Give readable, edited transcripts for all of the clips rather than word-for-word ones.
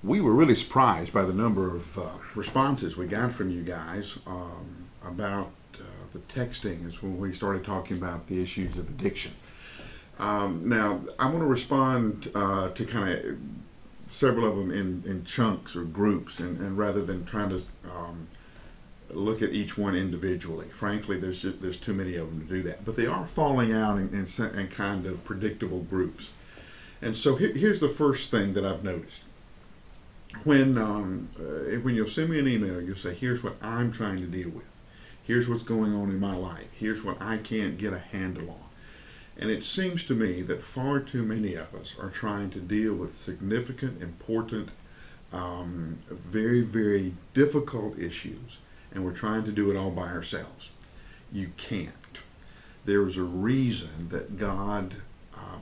We were really surprised by the number of responses we got from you guys about the texting is when we started talking about the issues of addiction. Now, I want to respond to kind of several of them in chunks or groups, and rather than trying to look at each one individually. Frankly, there's too many of them to do that. But they are falling out in kind of predictable groups. And so here's the first thing that I've noticed. When you'll send me an email, you'll say, here's what I'm trying to deal with. Here's what's going on in my life. Here's what I can't get a handle on. And it seems to me that far too many of us are trying to deal with significant, important, very, very difficult issues, and we're trying to do it all by ourselves. You can't. There's a reason that God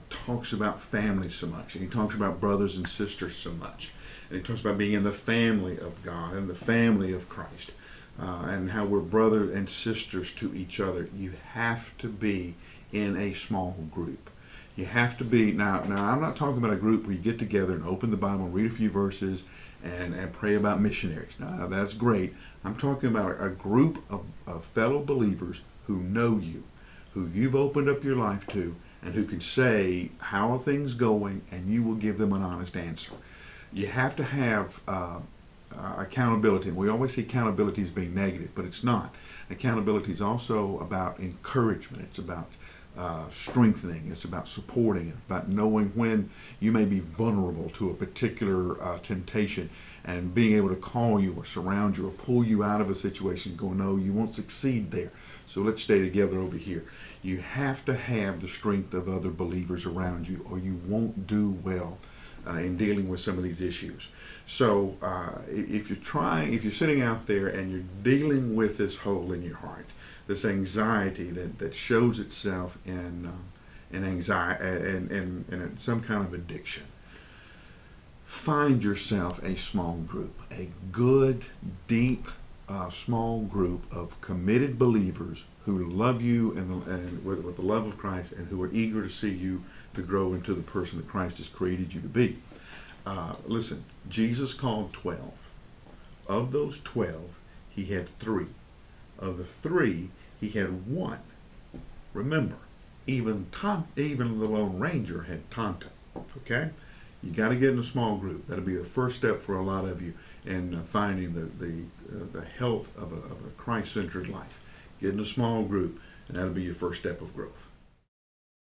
talks about family so much, and he talks about brothers and sisters so much, and he talks about being in the family of God and the family of Christ, and how we're brothers and sisters to each other. You have to be in a small group. You have to be, now I'm not talking about a group where you get together and open the Bible, read a few verses, and pray about missionaries. Now that's great. I'm talking about a group of fellow believers who know you, who you've opened up your life to, and who can say, how are things going, and you will give them an honest answer. You have to have accountability. And we always see accountability as being negative, but it's not. Accountability is also about encouragement. It's about strengthening. It's about supporting. It's about knowing when you may be vulnerable to a particular temptation, and being able to call you or surround you or pull you out of a situation, go, no, you won't succeed there, so let's stay together over here. You have to have the strength of other believers around you, or you won't do well in dealing with some of these issues. So if you're sitting out there and you're dealing with this hole in your heart, this anxiety that shows itself in anxiety and some kind of addiction, find yourself a small group, a good, deep, small group of committed believers who love you and with the love of Christ, and who are eager to see you to grow into the person that Christ has created you to be. Listen, Jesus called 12. Of those 12, he had 3. Of the 3, he had 1. Remember, even the Lone Ranger had Tonto. Okay? You got to get in a small group. That'll be the first step for a lot of you in finding the health of a Christ-centered life. Get in a small group, and that'll be your first step of growth.